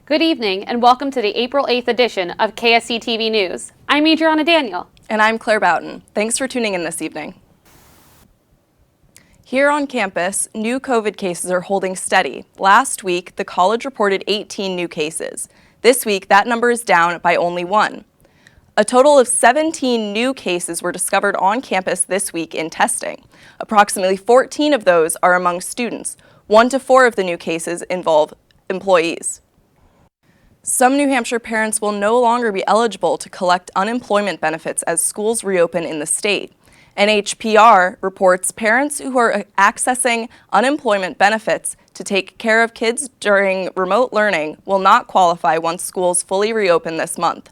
Good evening and welcome to the April 8th edition of KSC TV News. I'm Adriana Daniel. And I'm Claire Boughton. Thanks for tuning in this evening. Here on campus, new COVID cases are holding steady. Last week, the college reported 18 new cases. This week, that number is down by only 1. A total of 17 new cases were discovered on campus this week in testing. Approximately 14 of those are among students. 1 to 4 of the new cases involve employees. Some New Hampshire parents will no longer be eligible to collect unemployment benefits as schools reopen in the state. NHPR reports parents who are accessing unemployment benefits to take care of kids during remote learning will not qualify once schools fully reopen this month.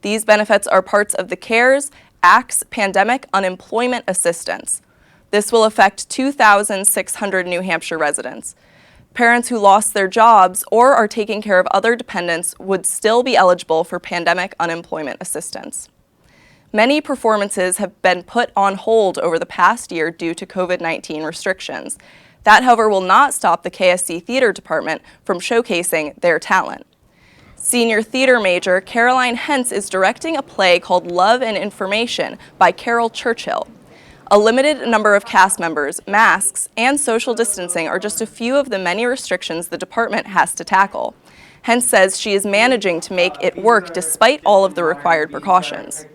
These benefits are parts of the CARES Act's Pandemic Unemployment Assistance. This will affect 2,600 New Hampshire residents. Parents who lost their jobs or are taking care of other dependents would still be eligible for pandemic unemployment assistance. Many performances have been put on hold over the past year due to COVID-19 restrictions. That, however, will not stop the KSC Theater Department from showcasing their talent. Senior theater major Caroline Hentz is directing a play called Love and Information by Carol Churchill. A limited number of cast members, masks, and social distancing are just a few of the many restrictions the department has to tackle. Hentz says she is managing to make it work despite all of the required precautions.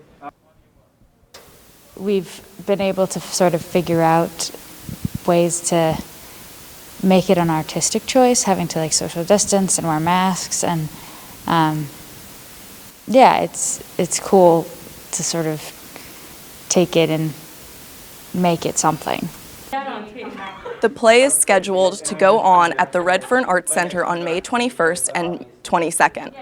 We've been able to sort of figure out ways to make it an artistic choice, having to social distance and wear masks, and yeah, it's cool to sort of take it and make it something. The play is scheduled to go on at the Redfern Arts Center on May 21st and 22nd.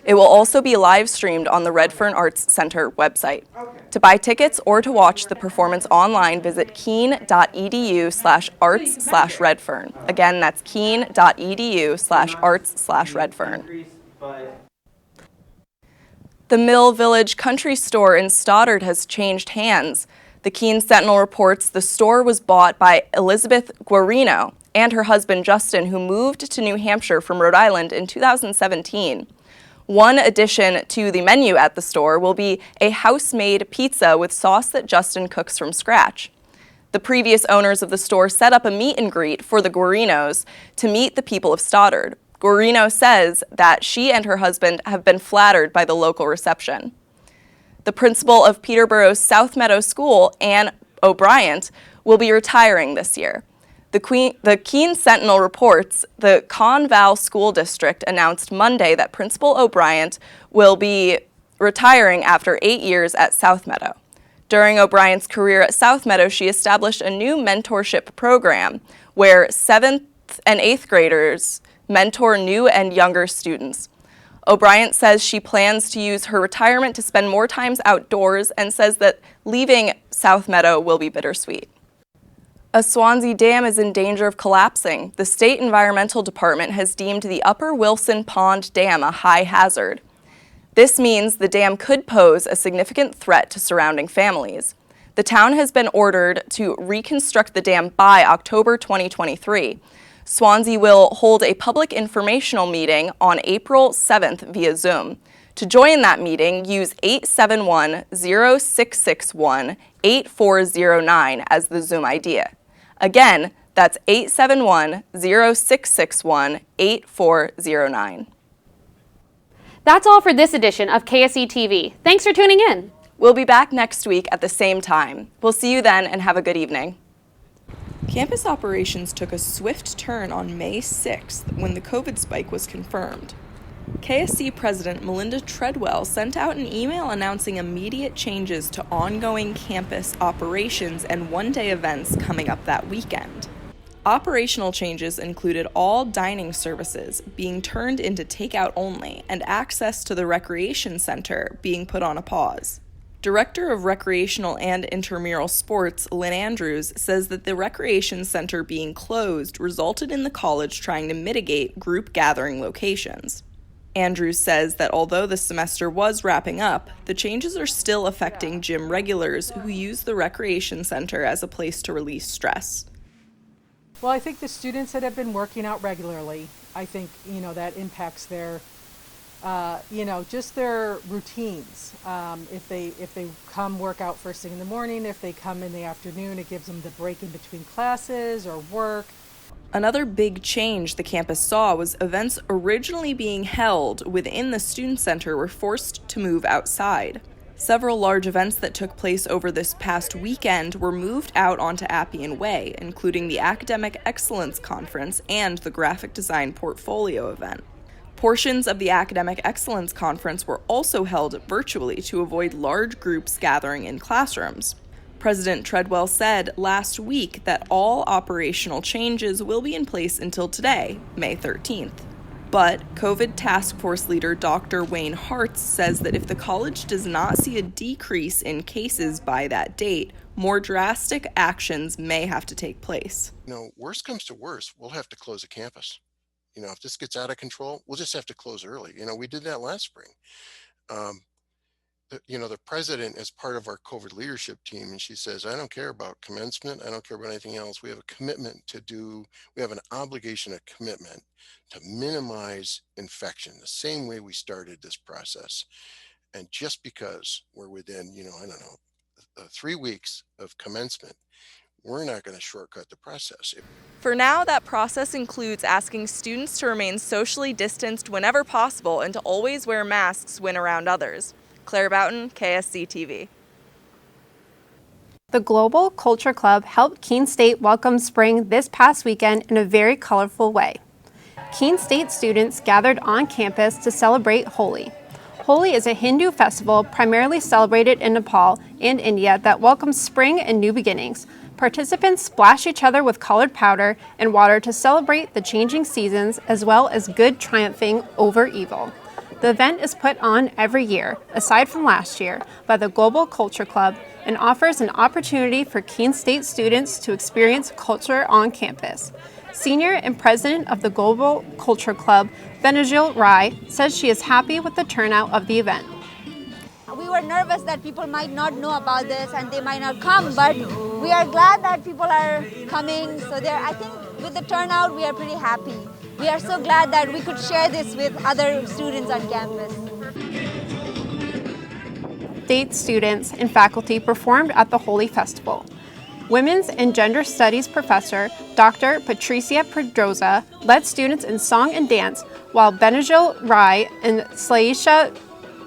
It will also be live streamed on the Redfern Arts Center website. To buy tickets or to watch the performance online, visit keene.edu/arts/Redfern. Again, that's keene.edu/arts/Redfern. The Mill Village Country Store in Stoddard has changed hands. The Keene Sentinel reports the store was bought by Elizabeth Guarino and her husband Justin, who moved to New Hampshire from Rhode Island in 2017. One addition to the menu at the store will be a house-made pizza with sauce that Justin cooks from scratch. The previous owners of the store set up a meet and greet for the Guarinos to meet the people of Stoddard. Guarino says that she and her husband have been flattered by the local reception. The principal of Peterborough's South Meadow School, Ann O'Brien, will be retiring this year. The Keene Sentinel reports the Conval School District announced Monday that Principal O'Brien will be retiring after 8 years at South Meadow. During O'Brien's career at South Meadow, she established a new mentorship program where 7th and 8th graders mentor new and younger students. O'Brien says she plans to use her retirement to spend more times outdoors and says that leaving South Meadow will be bittersweet. A Swansea dam is in danger of collapsing. The State Environmental Department has deemed the Upper Wilson Pond Dam a high hazard. This means the dam could pose a significant threat to surrounding families. The town has been ordered to reconstruct the dam by October 2023. Swansea will hold a public informational meeting on April 7th via Zoom. To join that meeting, use 871-0661-8409 as the Zoom ID. Again, that's 871-0661-8409. That's all for this edition of KSC TV. Thanks for tuning in. We'll be back next week at the same time. We'll see you then and have a good evening. Campus operations took a swift turn on May 6th when the COVID spike was confirmed. KSC President Melinda Treadwell sent out an email announcing immediate changes to ongoing campus operations and one-day events coming up that weekend. Operational changes included all dining services being turned into takeout only and access to the recreation center being put on a pause. Director of Recreational and Intramural Sports, Lynn Andrews, says that the recreation center being closed resulted in the college trying to mitigate group gathering locations. Andrews says that although the semester was wrapping up, the changes are still affecting gym regulars who use the recreation center as a place to release stress. Well, I think the students that have been working out regularly, I think, that impacts their just their routines. If they come work out first thing in the morning, if they come in the afternoon, it gives them the break in between classes or work. Another big change the campus saw was events originally being held within the student center were forced to move outside. Several large events that took place over this past weekend were moved out onto Appian Way, including the Academic Excellence Conference and the Graphic Design Portfolio event. Portions of the Academic Excellence Conference were also held virtually to avoid large groups gathering in classrooms. President Treadwell said last week that all operational changes will be in place until today, May 13th. But COVID Task Force leader Dr. Wayne Hartz says that if the college does not see a decrease in cases by that date, more drastic actions may have to take place. Worst comes to worst, we'll have to close a campus. If this gets out of control, we'll just have to close early. We did that last spring. The president is part of our COVID leadership team, and she says, I don't care about commencement. I don't care about anything else. We have a commitment we have an obligation, a commitment to minimize infection, the same way we started this process. And just because we're within, 3 weeks of commencement, we're not going to shortcut the process. For now, that process includes asking students to remain socially distanced whenever possible and to always wear masks when around others. Claire Boughton, KSC TV. The Global Culture Club helped Keene State welcome spring this past weekend in a very colorful way. Keene State students gathered on campus to celebrate Holi. Holi is a Hindu festival primarily celebrated in Nepal and India that welcomes spring and new beginnings. Participants splash each other with colored powder and water to celebrate the changing seasons as well as good triumphing over evil. The event is put on every year, aside from last year, by the Global Culture Club and offers an opportunity for Keene State students to experience culture on campus. Senior and president of the Global Culture Club, Benajil Rai, says she is happy with the turnout of the event. We were nervous that people might not know about this and they might not come, but we are glad that people are coming. So I think with the turnout, we are pretty happy. We are so glad that we could share this with other students on campus. State students and faculty performed at the Holi Festival. Women's and Gender Studies professor Dr. Patricia Pedroza led students in song and dance, while Benajil Rai and Slaisha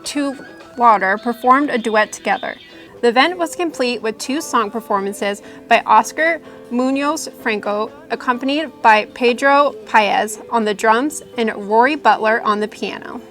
Tulwater performed a duet together. The event was complete with 2 song performances by Oscar Munoz Franco, accompanied by Pedro Paez on the drums and Rory Butler on the piano.